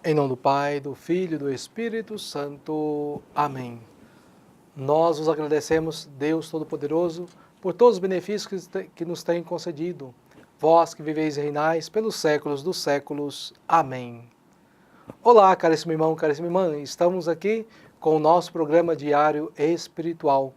Em nome do Pai, do Filho e do Espírito Santo. Amém. Nós os agradecemos, Deus Todo-Poderoso, por todos os benefícios que nos tem concedido. Vós que viveis e reinais pelos séculos dos séculos. Amém. Olá, caríssimo irmão, caríssima irmã. Estamos aqui com o nosso programa diário espiritual.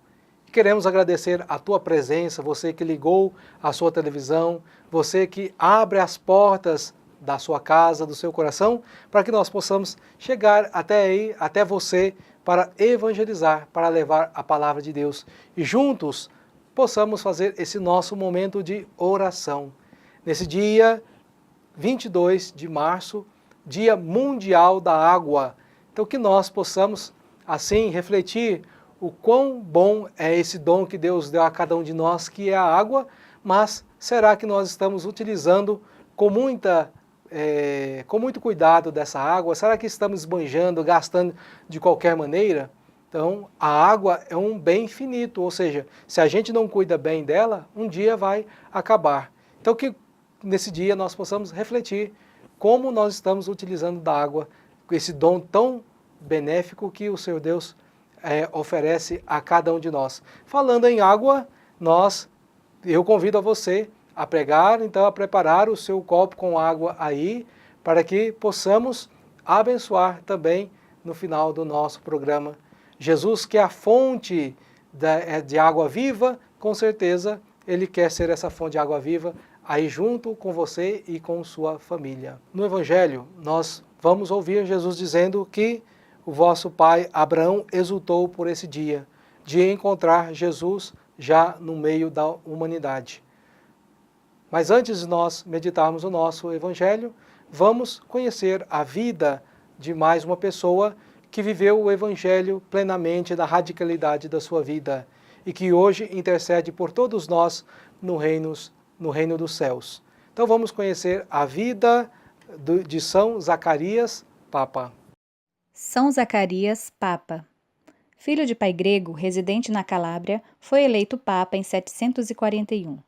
Queremos agradecer a tua presença, você que ligou a sua televisão, você que abre as portas da sua casa, do seu coração, para que nós possamos chegar até aí, até você, para evangelizar, para levar a palavra de Deus. E juntos possamos fazer esse nosso momento de oração. Nesse dia 22 de março, Dia Mundial da Água. Então que nós possamos, assim, refletir o quão bom é esse dom que Deus deu a cada um de nós, que é a água, mas será que nós estamos utilizando com muito cuidado dessa água? Será que estamos esbanjando, gastando de qualquer maneira? Então, a água é um bem finito, ou seja, se a gente não cuida bem dela, um dia vai acabar. Então, que nesse dia nós possamos refletir como nós estamos utilizando da água, esse dom tão benéfico que o Senhor Deus oferece a cada um de nós. Falando em água, eu convido a você a pregar, então a preparar o seu copo com água aí, para que possamos abençoar também no final do nosso programa. Jesus, que é a fonte de água viva, com certeza Ele quer ser essa fonte de água viva aí junto com você e com sua família. No Evangelho, nós vamos ouvir Jesus dizendo que o vosso pai Abraão exultou por esse dia, de encontrar Jesus já no meio da humanidade. Mas antes de nós meditarmos o nosso Evangelho, vamos conhecer a vida de mais uma pessoa que viveu o Evangelho plenamente na radicalidade da sua vida e que hoje intercede por todos nós no reino dos céus. Então vamos conhecer a vida de São Zacarias, Papa. São Zacarias, Papa. Filho de pai grego, residente na Calábria, foi eleito Papa em 741.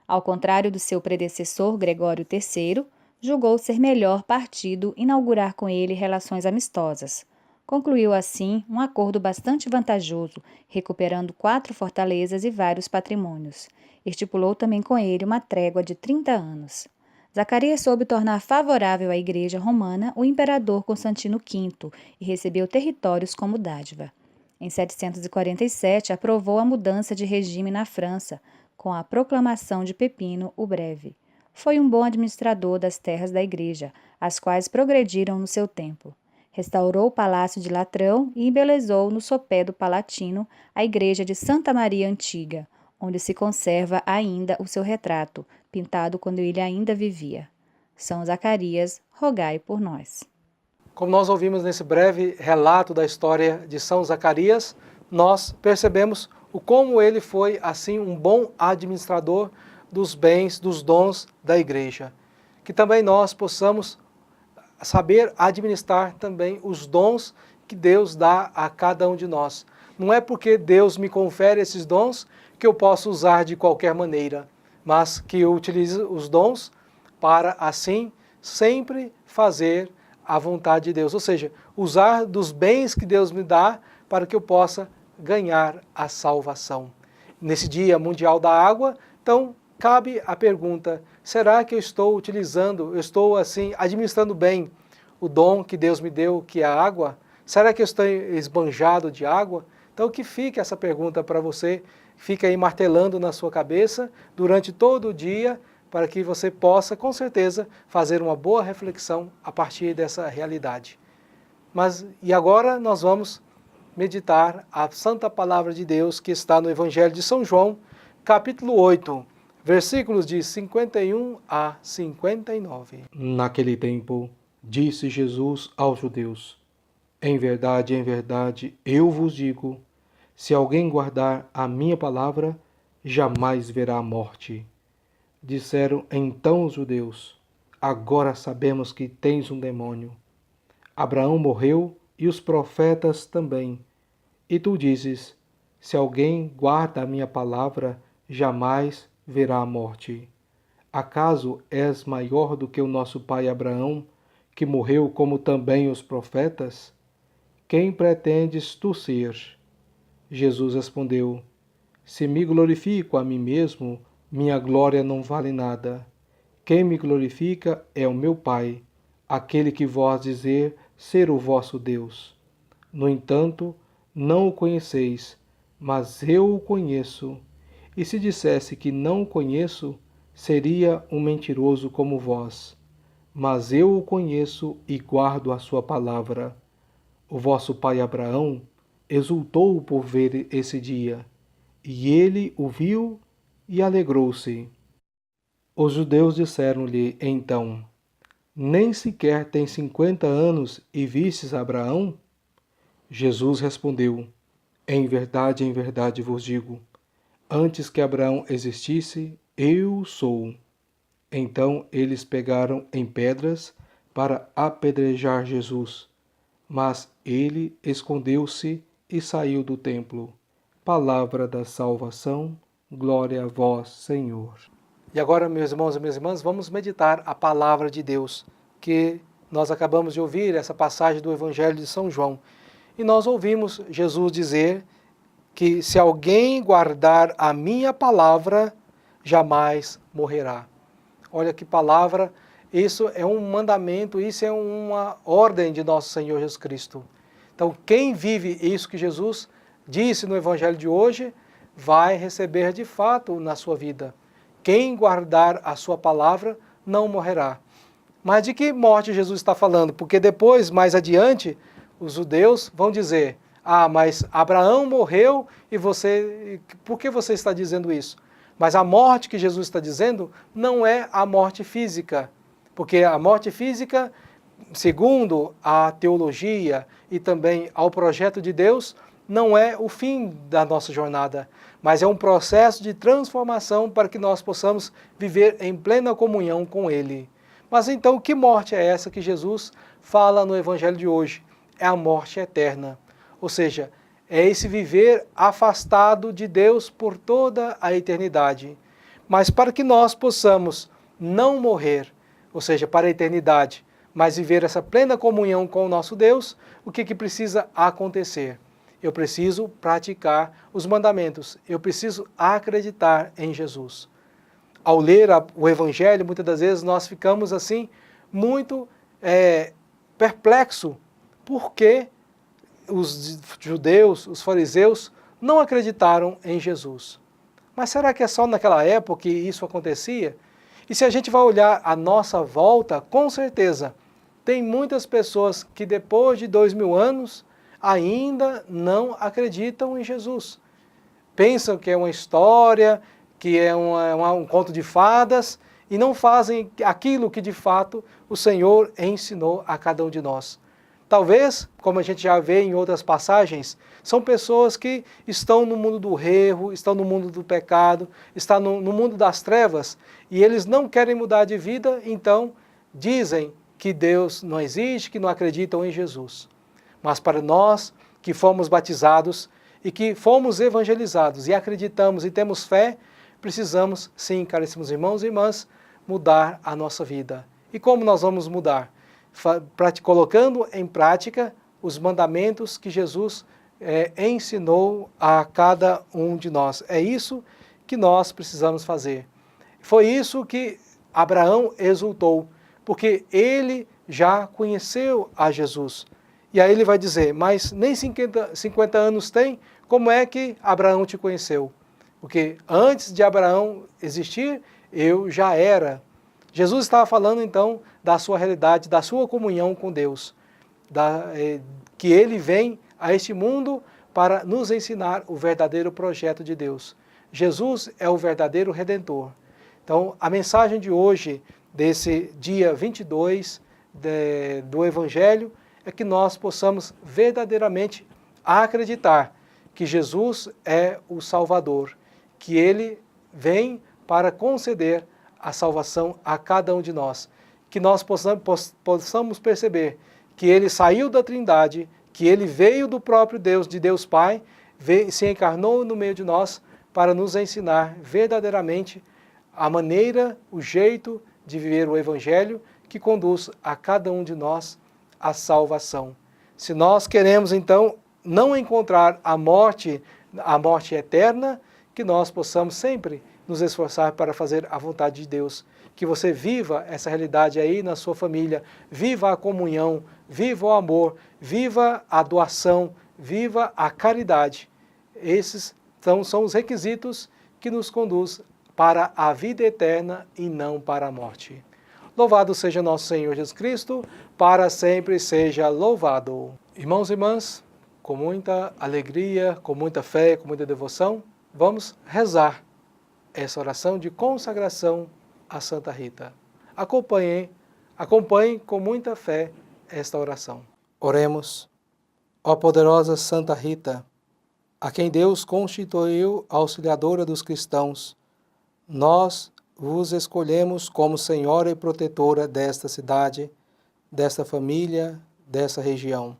Ao contrário do seu predecessor Gregório III, julgou ser melhor partido inaugurar com ele relações amistosas. Concluiu assim um acordo bastante vantajoso, recuperando 4 fortalezas e vários patrimônios. Estipulou também com ele uma trégua de 30 anos. Zacarias soube tornar favorável à Igreja Romana o imperador Constantino V e recebeu territórios como dádiva. Em 747, aprovou a mudança de regime na França, com a proclamação de Pepino o Breve. Foi um bom administrador das terras da Igreja, as quais progrediram no seu tempo. Restaurou o Palácio de Latrão e embelezou no sopé do Palatino a Igreja de Santa Maria Antiga, onde se conserva ainda o seu retrato, pintado quando ele ainda vivia. São Zacarias, rogai por nós. Como nós ouvimos nesse breve relato da história de São Zacarias, nós percebemos o como ele foi, assim, um bom administrador dos bens, dos dons da igreja. Que também nós possamos saber administrar também os dons que Deus dá a cada um de nós. Não é porque Deus me confere esses dons que eu posso usar de qualquer maneira, mas que eu utilize os dons para, assim, sempre fazer a vontade de Deus. Ou seja, usar dos bens que Deus me dá para que eu possa ganhar a salvação. Nesse Dia Mundial da Água, então, cabe a pergunta, será que eu estou assim, administrando bem o dom que Deus me deu, que é a água? Será que eu estou esbanjado de água? Então, que fique essa pergunta para você, fica aí martelando na sua cabeça durante todo o dia, para que você possa, com certeza, fazer uma boa reflexão a partir dessa realidade. E agora nós vamos meditar a Santa Palavra de Deus que está no Evangelho de São João, capítulo 8, versículos de 51 a 59. Naquele tempo, disse Jesus aos judeus: em verdade, eu vos digo, se alguém guardar a minha palavra, jamais verá a morte. Disseram então os judeus: agora sabemos que tens um demônio. Abraão morreu e os profetas também. E tu dizes: se alguém guarda a minha palavra, jamais verá a morte. Acaso és maior do que o nosso pai Abraão, que morreu como também os profetas? Quem pretendes tu ser? Jesus respondeu: Se me glorifico a mim mesmo, minha glória não vale nada. Quem me glorifica é o meu Pai, aquele que vós dizer ser o vosso Deus. No entanto, não o conheceis, mas eu o conheço. E se dissesse que não o conheço, seria um mentiroso como vós. Mas eu o conheço e guardo a sua palavra. O vosso pai Abraão exultou por ver esse dia, e ele o viu e alegrou-se. Os judeus disseram-lhe então: Nem sequer tens 50 anos e vistes Abraão? Jesus respondeu: em verdade vos digo, antes que Abraão existisse, eu sou. Então eles pegaram em pedras para apedrejar Jesus, mas ele escondeu-se e saiu do templo. Palavra da salvação, glória a vós, Senhor. E agora, meus irmãos e minhas irmãs, vamos meditar a palavra de Deus, que nós acabamos de ouvir essa passagem do Evangelho de São João. E nós ouvimos Jesus dizer que se alguém guardar a minha palavra, jamais morrerá. Olha que palavra, isso é um mandamento, isso é uma ordem de nosso Senhor Jesus Cristo. Então, quem vive isso que Jesus disse no Evangelho de hoje, vai receber de fato na sua vida. Quem guardar a sua palavra, não morrerá. Mas de que morte Jesus está falando? Porque depois, mais adiante, os judeus vão dizer: ah, mas Abraão morreu e você... Por que você está dizendo isso? Mas a morte que Jesus está dizendo não é a morte física. Porque a morte física, segundo a teologia e também ao projeto de Deus, não é o fim da nossa jornada, mas é um processo de transformação para que nós possamos viver em plena comunhão com Ele. Mas então, que morte é essa que Jesus fala no Evangelho de hoje? É a morte eterna. Ou seja, é esse viver afastado de Deus por toda a eternidade. Mas para que nós possamos não morrer, ou seja, para a eternidade, mas viver essa plena comunhão com o nosso Deus, o que precisa acontecer? Eu preciso praticar os mandamentos, eu preciso acreditar em Jesus. Ao ler o Evangelho, muitas das vezes nós ficamos assim, muito perplexos, porque os judeus, os fariseus, não acreditaram em Jesus. Mas será que é só naquela época que isso acontecia? E se a gente vai olhar à nossa volta, com certeza, tem muitas pessoas que depois de 2000 anos ainda não acreditam em Jesus. Pensam que é uma história, que é um conto de fadas, e não fazem aquilo que de fato o Senhor ensinou a cada um de nós. Talvez, como a gente já vê em outras passagens, são pessoas que estão no mundo do erro, estão no mundo do pecado, estão no mundo das trevas, e eles não querem mudar de vida, então dizem que Deus não existe, que não acreditam em Jesus. Mas para nós que fomos batizados e que fomos evangelizados e acreditamos e temos fé, precisamos, sim, caríssimos irmãos e irmãs, mudar a nossa vida. E como nós vamos mudar? Colocando em prática os mandamentos que Jesus ensinou a cada um de nós. É isso que nós precisamos fazer. Foi isso que Abraão exultou, porque ele já conheceu a Jesus. E aí ele vai dizer, mas nem 50 anos tem, como é que Abraão te conheceu? Porque antes de Abraão existir, eu já era. Jesus estava falando então da sua realidade, da sua comunhão com Deus, que ele vem a este mundo para nos ensinar o verdadeiro projeto de Deus. Jesus é o verdadeiro Redentor. Então, a mensagem de hoje, desse dia 22 do Evangelho, é que nós possamos verdadeiramente acreditar que Jesus é o Salvador, que Ele vem para conceder a salvação a cada um de nós. Que nós possamos perceber que Ele saiu da Trindade, que Ele veio do próprio Deus, de Deus Pai, se encarnou no meio de nós para nos ensinar verdadeiramente a maneira, o jeito de viver o Evangelho que conduz a cada um de nós à salvação. Se nós queremos, então, não encontrar a morte eterna, que nós possamos sempre nos esforçar para fazer a vontade de Deus. Que você viva essa realidade aí na sua família, viva a comunhão, viva o amor, viva a doação, viva a caridade. Esses são os requisitos que nos conduz para a vida eterna e não para a morte. Louvado seja nosso Senhor Jesus Cristo, para sempre seja louvado. Irmãos e irmãs, com muita alegria, com muita fé, com muita devoção, vamos rezar essa oração de consagração a Santa Rita. Acompanhe com muita fé esta oração. Oremos. Ó poderosa Santa Rita, a quem Deus constituiu auxiliadora dos cristãos, nós vos escolhemos como Senhora e protetora desta cidade, desta família, desta região.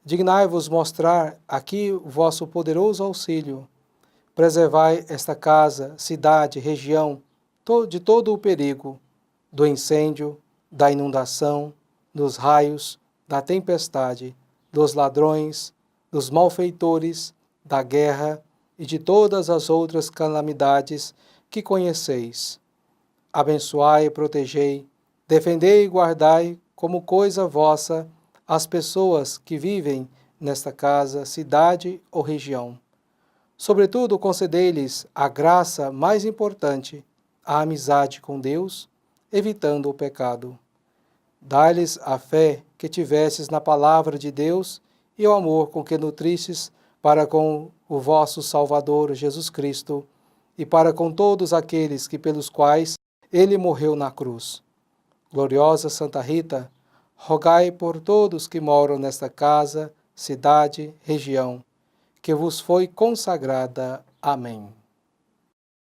Dignai-vos mostrar aqui o vosso poderoso auxílio. Preservai esta casa, cidade, região, de todo o perigo, do incêndio, da inundação, dos raios, da tempestade, dos ladrões, dos malfeitores, da guerra e de todas as outras calamidades que conheceis. Abençoai e protegei, defendei e guardai como coisa vossa as pessoas que vivem nesta casa, cidade ou região. Sobretudo, concedei-lhes a graça mais importante, a amizade com Deus, evitando o pecado. Dai-lhes a fé que tivesses na palavra de Deus e o amor com que nutristes para com o vosso Salvador Jesus Cristo e para com todos aqueles pelos quais ele morreu na cruz. Gloriosa Santa Rita, rogai por todos que moram nesta casa, cidade, região, que vos foi consagrada. Amém.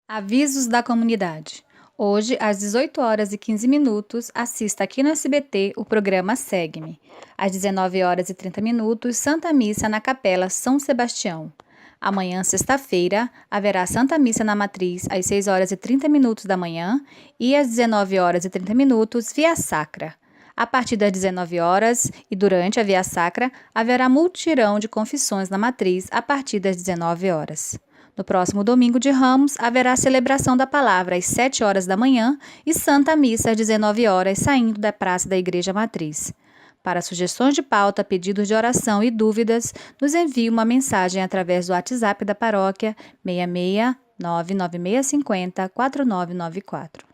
Avisos da comunidade. Hoje, às 18h15, assista aqui no SBT o programa Segue-me. Às 19h30, Santa Missa na Capela São Sebastião. Amanhã, sexta-feira, haverá Santa Missa na Matriz às 6h30 da manhã e às 19h30, Via Sacra. A partir das 19h e durante a Via Sacra, haverá mutirão de confissões na Matriz a partir das 19h. No próximo domingo de Ramos, haverá celebração da palavra às 7h da manhã e Santa Missa às 19h, saindo da Praça da Igreja Matriz. Para sugestões de pauta, pedidos de oração e dúvidas, nos envie uma mensagem através do WhatsApp da paróquia 66 99650 4994.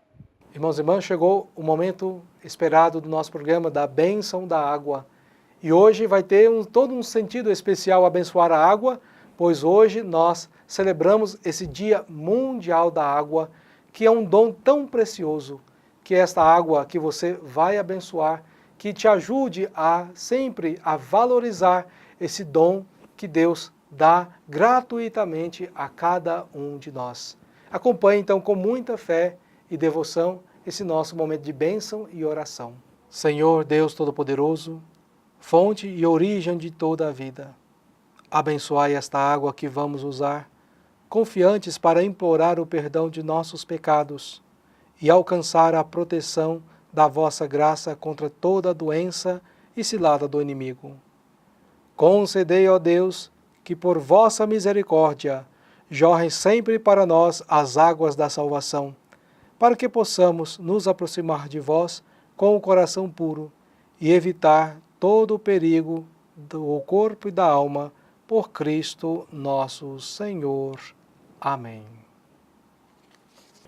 Irmãos e irmãs, chegou o momento esperado do nosso programa da bênção da água. E hoje vai ter todo um sentido especial abençoar a água, pois hoje nós celebramos esse Dia Mundial da Água, que é um dom tão precioso, que é esta água que você vai abençoar, que te ajude sempre a valorizar esse dom que Deus dá gratuitamente a cada um de nós. Acompanhe então com muita fé e devoção esse nosso momento de bênção e oração. Senhor Deus Todo-Poderoso, fonte e origem de toda a vida, abençoai esta água que vamos usar, confiantes para implorar o perdão de nossos pecados e alcançar a proteção da vossa graça contra toda doença e cilada do inimigo. Concedei, ó Deus, que por vossa misericórdia jorrem sempre para nós as águas da salvação, para que possamos nos aproximar de vós com o coração puro e evitar todo o perigo do corpo e da alma, por Cristo nosso Senhor. Amém.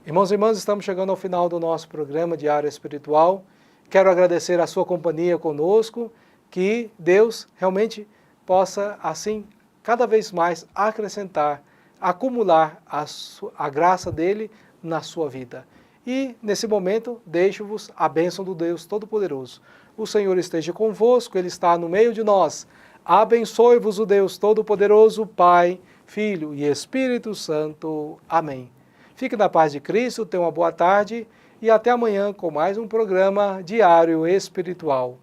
Irmãos e irmãs, estamos chegando ao final do nosso programa Diário Espiritual. Quero agradecer a sua companhia conosco, que Deus realmente possa, assim, cada vez mais acrescentar, acumular a graça dele na sua vida. E, nesse momento, deixo-vos a bênção do Deus Todo-Poderoso. O Senhor esteja convosco, Ele está no meio de nós. Abençoe-vos o Deus Todo-Poderoso, Pai, Filho e Espírito Santo. Amém. Fique na paz de Cristo, tenha uma boa tarde e até amanhã com mais um programa Diário Espiritual.